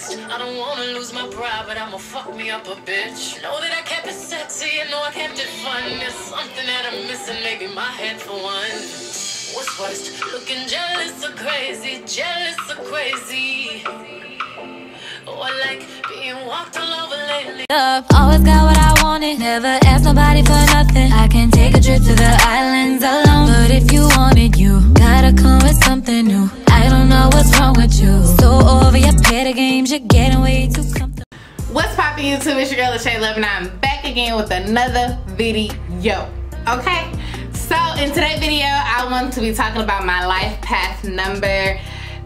I don't wanna lose my pride, but I'ma fuck me up a bitch. Know that I kept it sexy, and know I kept it fun. There's something that I'm missing, maybe my head for one. What's worst, looking jealous or crazy, jealous or crazy. Oh, I like being walked all over lately. Always got what I wanted, never asked nobody for nothing. I can take a trip to the islands alone, but if you want it, you gotta come with something new. I don't know what's wrong with you. So over your petty games, you're getting way too comfortable. What's poppin' YouTube? It's your girl Lachey Love, and I'm back again with another video. Okay, so in today's video, I want to be talking about my life path number.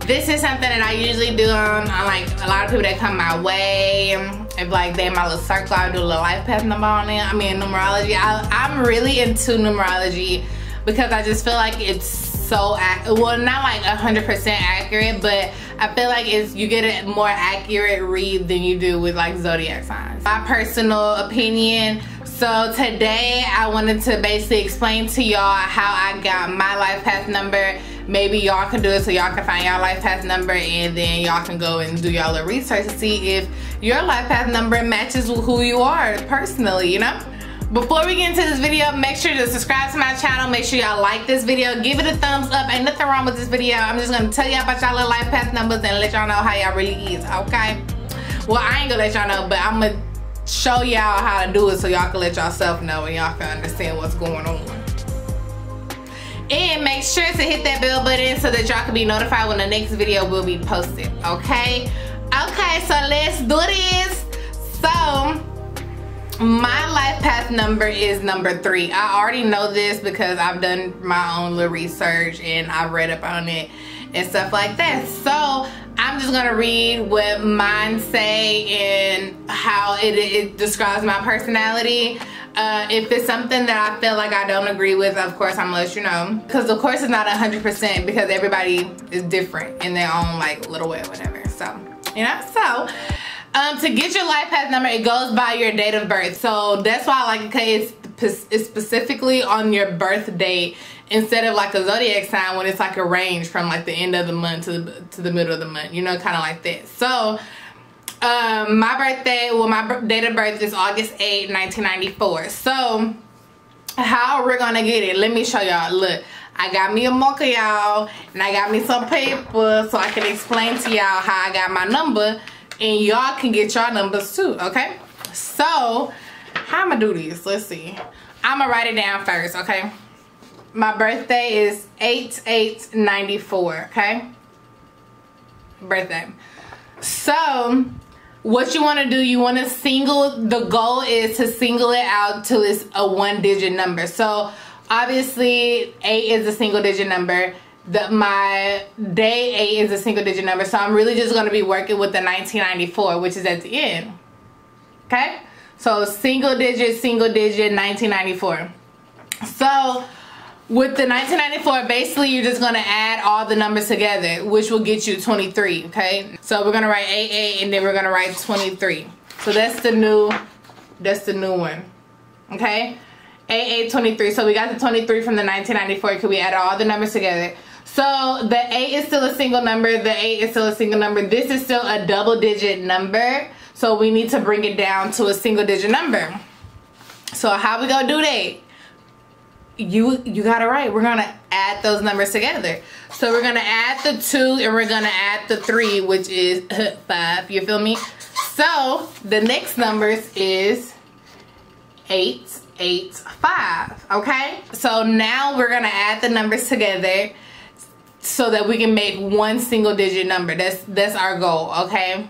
This is something that I usually do on like a lot of people that come my way. If like they in my little circle, I do a little life path number on it. I mean numerology. I'm really into numerology because I just feel like it's so well, not like 100% accurate, but I feel like you get a more accurate read than you do with like zodiac signs. My personal opinion. So today I wanted to basically explain to y'all how I got my life path number. Maybe y'all can do it so y'all can find y'all life path number, and then y'all can go and do y'all little research to see if your life path number matches with who you are personally, you know? Before we get into this video, make sure to subscribe to my channel. Make sure y'all like this video. Give it a thumbs up. Ain't nothing wrong with this video. I'm just gonna tell y'all about y'all little life path numbers and let y'all know how y'all really is, okay? Well, I ain't gonna let y'all know, but I'm gonna show y'all how to do it so y'all can let yourself know and y'all can understand what's going on. And make sure to hit that bell button so that y'all can be notified when the next video will be posted, okay? Okay, so let's do this. So, my life path number is number 3. I already know this because I've done my own little research and I've read up on it and stuff like that. So, I'm just gonna read what mine say and how it describes my personality. If it's something that I feel like I don't agree with, of course I'm gonna let you know. Because of course it's not 100% because everybody is different in their own like little way or whatever. So, you know, so to get your life path number, it goes by your date of birth. So that's why I like, okay, it's specifically on your birth date instead of like a zodiac sign when it's like a range from like the end of the month to the middle of the month, you know, kind of like that. So my birthday, well, my date of birth is August 8, 1994. So how we're gonna get it, let me show y'all. Look, I got me a marker, y'all, and I got me some paper so I can explain to y'all how I got my number and y'all can get your numbers too, okay? So how I'm gonna do this, let's see. I'm gonna write it down first, okay? My birthday is 8/8/94, okay? Birthday. So what you want to do, you want to the goal is to single it out till it's a 1-digit number. So obviously 8 is a single digit number. My day 8 is a single digit number. So I'm really just going to be working with the 1994, which is at the end. Okay? So single digit, 1994. So with the 1994, basically you're just gonna add all the numbers together, which will get you 23, okay? So we're gonna write 88 and then we're gonna write 23. So that's the new one, okay? 8823, so we got the 23 from the 1994 because we added all the numbers together. So the 8 is still a single number, the 8 is still a single number. This is still a double digit number, so we need to bring it down to a single digit number. So how we gonna do that? You got it right. We're gonna add those numbers together. So we're gonna add the 2 and we're gonna add the 3, which is 5. You feel me? So the next numbers is 885. Okay. So now we're gonna add the numbers together so that we can make one single digit number. That's our goal. Okay.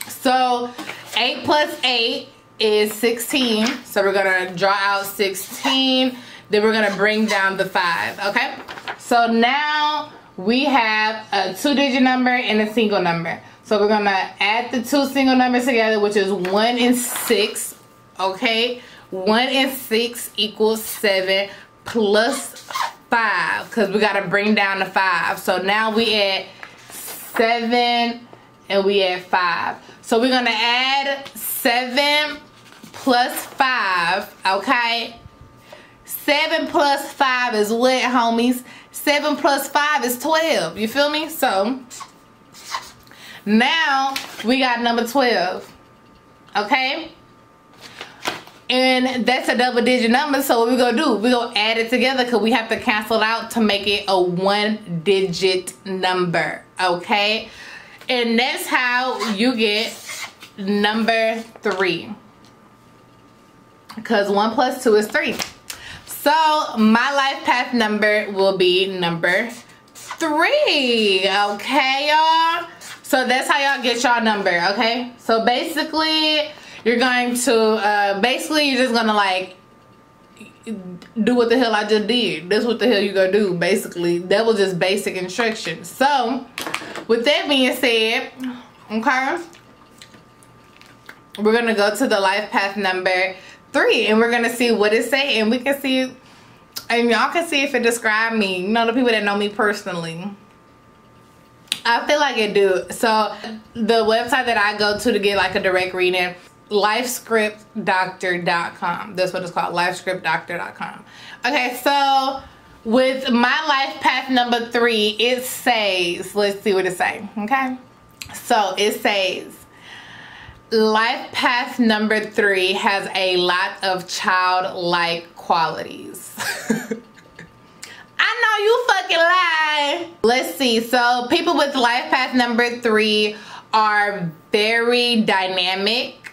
So 8 plus 8 is 16. So we're gonna draw out 16. Then we're gonna bring down the 5, okay? So now we have a 2-digit number and a single number. So we're gonna add the 2 single numbers together, which is 1 and 6, okay? 1 and 6 equals 7 plus 5, because we gotta bring down the 5. So now we add 7 and we add 5. So we're gonna add 7 plus 5, okay? 7 plus 5 is what, homies? 7 plus 5 is 12. You feel me? So Now we got number 12. Okay? And that's a double digit number, so what we gonna do? We gonna add it together because we have to cancel it out to make it a 1 digit number, okay? And that's how you get number 3. Because 1 plus 2 is 3. So my life path number will be number 3, okay, y'all? So that's how y'all get y'all number, okay? So basically, you're going to, you're just gonna like, do what the hell I just did. That's what the hell you gonna do, basically. That was just basic instructions. So, with that being said, okay, we're gonna go to the life path number 3, and we're gonna see what it say, and we can see, and y'all can see if it describe me. You know, the people that know me personally. I feel like it do. So, the website that I go to get like a direct reading, LifeScriptDoctor.com. That's what it's called, LifeScriptDoctor.com. Okay, so with my life path number 3, it says, let's see what it says, okay? So it says, life path number 3 has a lot of childlike qualities. I know you fucking lie. Let's see. So people with life path number 3 are very dynamic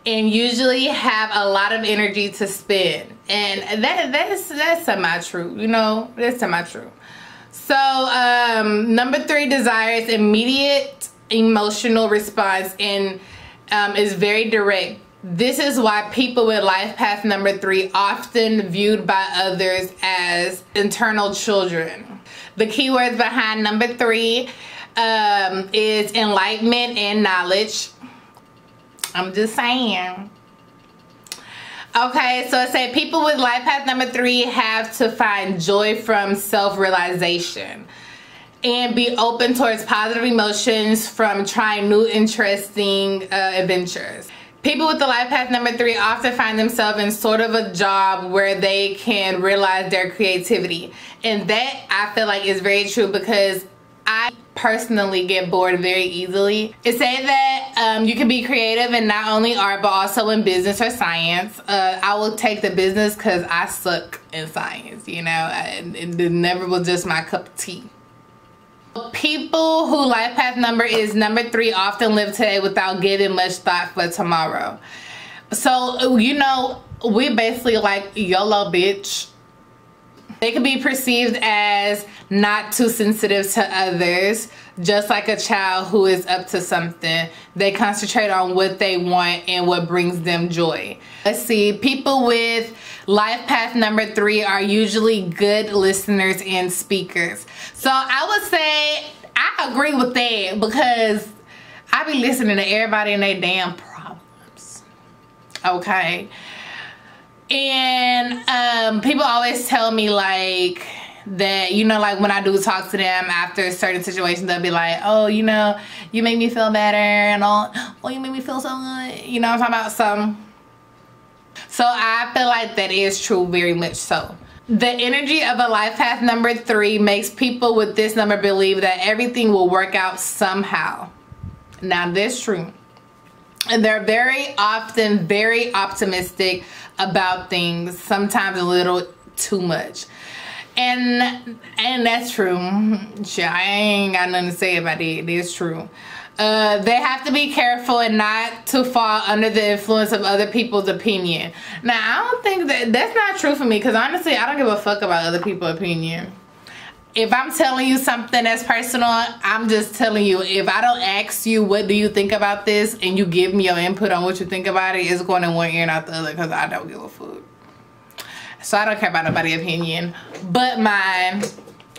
and usually have a lot of energy to spend, and that's semi-true, you know, that's semi-true. So number 3 desires immediate emotional response and is very direct. This is why people with life path number 3 often viewed by others as internal children. The keywords behind number 3 is enlightenment and knowledge. I'm just saying. Okay, so it said people with life path number 3 have to find joy from self-realization and be open towards positive emotions from trying new interesting adventures. People with the life path number 3 often find themselves in sort of a job where they can realize their creativity. And that I feel like is very true because I personally get bored very easily. It says that you can be creative in not only art but also in business or science. I will take the business because I suck in science, you know, it never was just my cup of tea. People who life path number is number 3 often live today without giving much thought for tomorrow. So, you know, we basically like YOLO, bitch. They can be perceived as not too sensitive to others, just like a child who is up to something. They concentrate on what they want and what brings them joy. Let's see, people with life path number 3 are usually good listeners and speakers. So I would say I agree with that because I be listening to everybody and their damn problems. Okay. And people always tell me like that, you know, like when I do talk to them after certain situations, they'll be like, oh, you know, you make me feel better and all. Oh, you make me feel so good. You know what I'm talking about? So I feel like that is true, very much so. The energy of a life path number 3 makes people with this number believe that everything will work out somehow. Now that's true. And they're very often very optimistic about things, sometimes a little too much. And that's true. Shit, I ain't got nothing to say about it. It's true. They have to be careful and not to fall under the influence of other people's opinion. Now, I don't think that's not true for me because honestly, I don't give a fuck about other people's opinion. If I'm telling you something that's personal, I'm just telling you. If I don't ask you what do you think about this and you give me your input on what you think about it, it's going in one ear and out the other because I don't give a fuck. So I don't care about nobody's opinion but mine.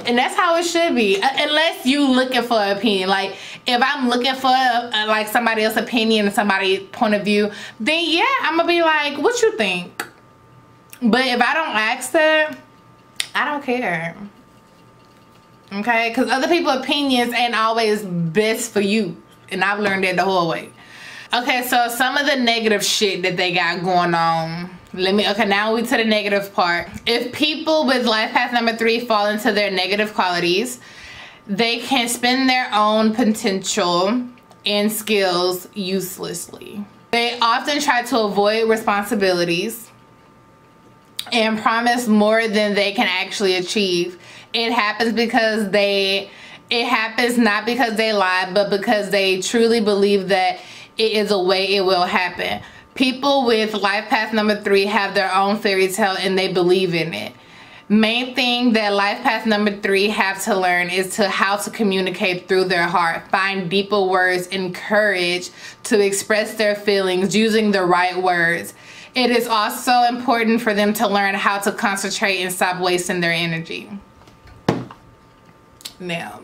And that's how it should be, unless you looking for an opinion. Like if I'm looking for like somebody else's opinion and somebody's point of view, then yeah, I'm gonna be like, what you think? But if I don't ask that, I don't care. Okay, because other people's opinions ain't always best for you, and I've learned that the whole way. Okay, so some of the negative shit that they got going on. Okay, now we to the negative part. If people with life path number 3 fall into their negative qualities, they can spend their own potential and skills uselessly. They often try to avoid responsibilities and promise more than they can actually achieve. It happens because not because they lie, but because they truly believe that it is a way it will happen. People with life path number 3 have their own fairy tale and they believe in it. Main thing that life path number 3 have to learn is how to communicate through their heart, find deeper words and courage to express their feelings using the right words. It is also important for them to learn how to concentrate and stop wasting their energy. Now,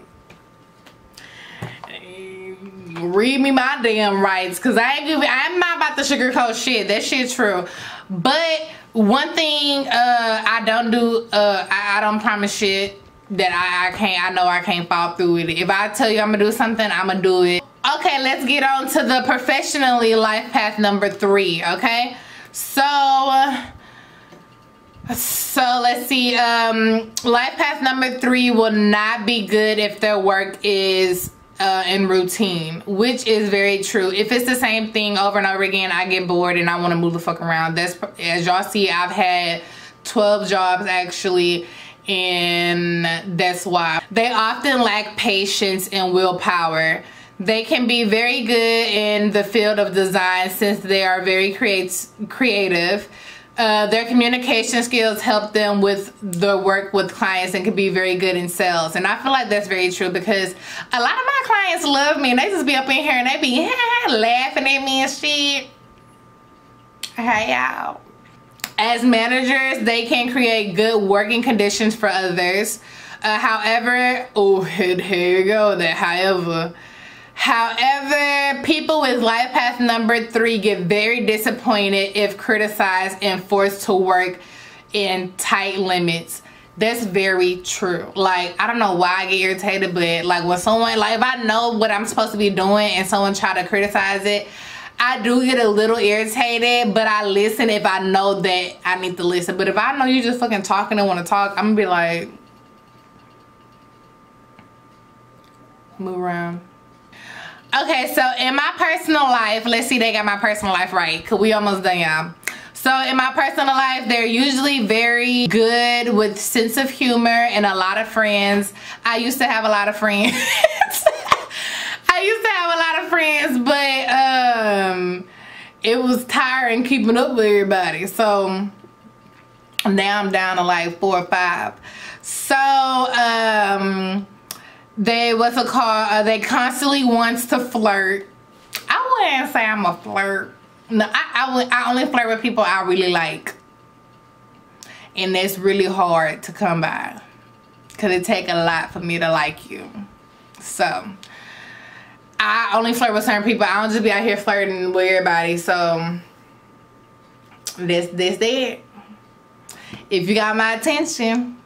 read me my damn rights, because I'm not about to sugarcoat shit. That shit's true. But one thing I don't do, I don't promise shit that I know I can't follow through with it. If I tell you I'm gonna do something, I'm gonna do it. Okay, let's get on to the professionally life path number 3, okay? So let's see, life path number 3 will not be good if their work is in routine, which is very true. If it's the same thing over and over again, I get bored and I want to move the fuck around. That's, as y'all see, I've had 12 jobs actually, and that's why. They often lack patience and willpower. They can be very good in the field of design since they are very creative. Their communication skills help them with the work with clients and can be very good in sales. And I feel like that's very true because a lot of my clients love me and they just be up in here and they be laughing at me and shit. Hey y'all. As managers, they can create good working conditions for others. However, people with life path number 3 get very disappointed if criticized and forced to work in tight limits. That's very true. Like, I don't know why I get irritated, but like when someone, like if I know what I'm supposed to be doing and someone try to criticize it, I do get a little irritated, but I listen if I know that I need to listen. But if I know you just fucking talking and want to talk, I'm gonna be like, move around. Okay, so in my personal life, let's see, they got my personal life right, because we almost done, y'all. So in my personal life, they're usually very good with sense of humor and a lot of friends. I used to have a lot of friends. But it was tiring keeping up with everybody. So now I'm down to like 4 or 5. So they constantly wants to flirt. I wouldn't say I'm a flirt. No, I only flirt with people I really like, and that's really hard to come by because it take a lot for me to like you. So I only flirt with certain people. I don't just be out here flirting with everybody. So this it. If you got my attention.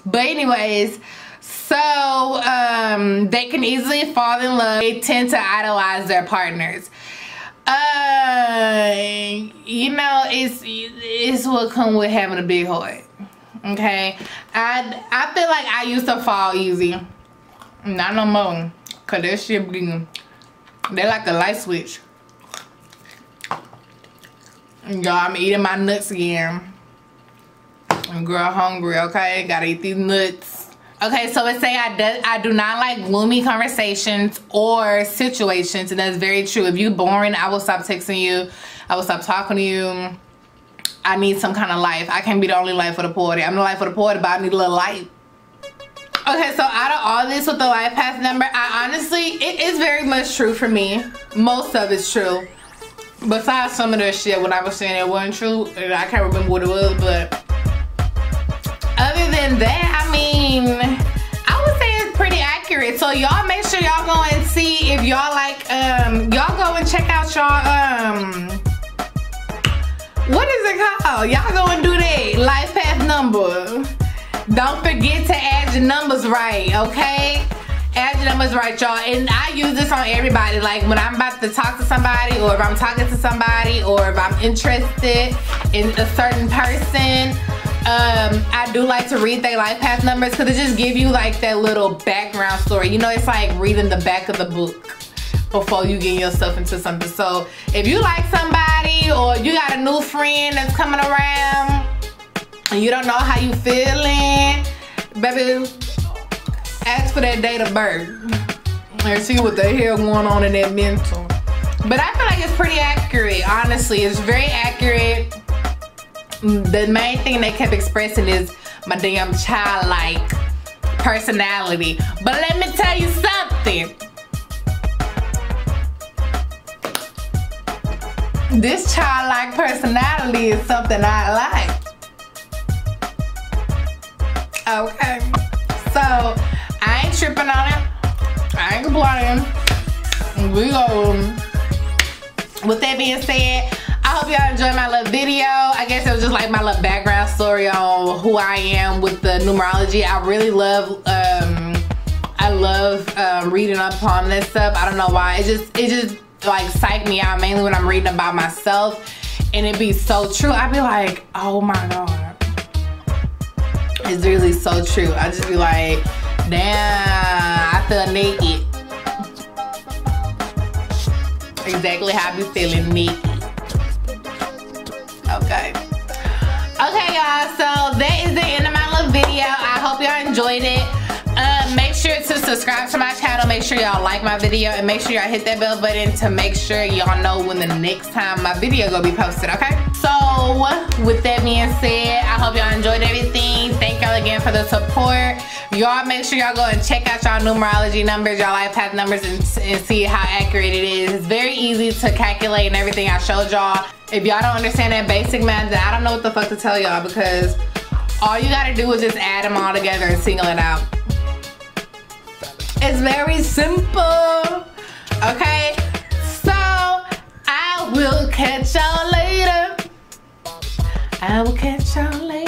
But anyways, so they can easily fall in love. They tend to idolize their partners. You know, it's what comes with having a big heart. Okay, I feel like I used to fall easy. Not no more, cause that shit be, they like a light switch. Y'all, I'm eating my nuts again. I'm girl hungry. Okay, gotta eat these nuts. Okay, so it say I do not like gloomy conversations or situations, and that's very true. If you boring, I will stop texting you. I will stop talking to you. I need some kind of life. I can't be the only life for the party. I'm the life for the party, but I need a little life. Okay, so out of all this with the life path number, I honestly, it is very much true for me. Most of it's true. Besides some of the shit when I was saying it wasn't true, and I can't remember what it was, but other than that, I mean, I would say it's pretty accurate. So y'all make sure y'all go and see if y'all like, y'all go and check out y'all, what is it called? Y'all go and do that life path number. Don't forget to add your numbers right, okay? Add your numbers right, y'all. And I use this on everybody. Like when I'm about to talk to somebody, or if I'm talking to somebody, or if I'm interested in a certain person, I do like to read their life path numbers because it just give you like that little background story. You know, it's like reading the back of the book before you get yourself into something. So if you like somebody or you got a new friend that's coming around and you don't know how you feeling, baby, ask for that date of birth and see what the hell going on in that mental. But I feel like it's pretty accurate, honestly. It's very accurate. The main thing they kept expressing is my damn childlike personality. But let me tell you something. This childlike personality is something I like. Okay. So, I ain't tripping on it. I ain't complaining. We go. With that being said, I hope y'all enjoyed my little video. I guess it was just like my little background story on who I am with the numerology. I really love, reading up on this stuff. I don't know why. It just like psych me out, mainly when I'm reading about myself, and it be so true. I be like, oh my god, it's really so true. I just be like, damn, I feel naked. Exactly how I be feeling naked. Okay, y'all, so that is the end of my little video. I hope y'all enjoyed it. Make sure to subscribe to my channel, make sure y'all like my video, and make sure y'all hit that bell button to make sure y'all know when the next time my video gonna be posted, okay? So with that being said, I hope y'all enjoyed everything. Thank y'all again for the support. Y'all make sure y'all go and check out y'all numerology numbers, y'all life path numbers, and see how accurate it is. It's very easy to calculate and everything I showed y'all. If y'all don't understand that basic math, then I don't know what the fuck to tell y'all, because all you gotta do is just add them all together and single it out. It's very simple, okay? So, I will catch y'all later. I will catch y'all later.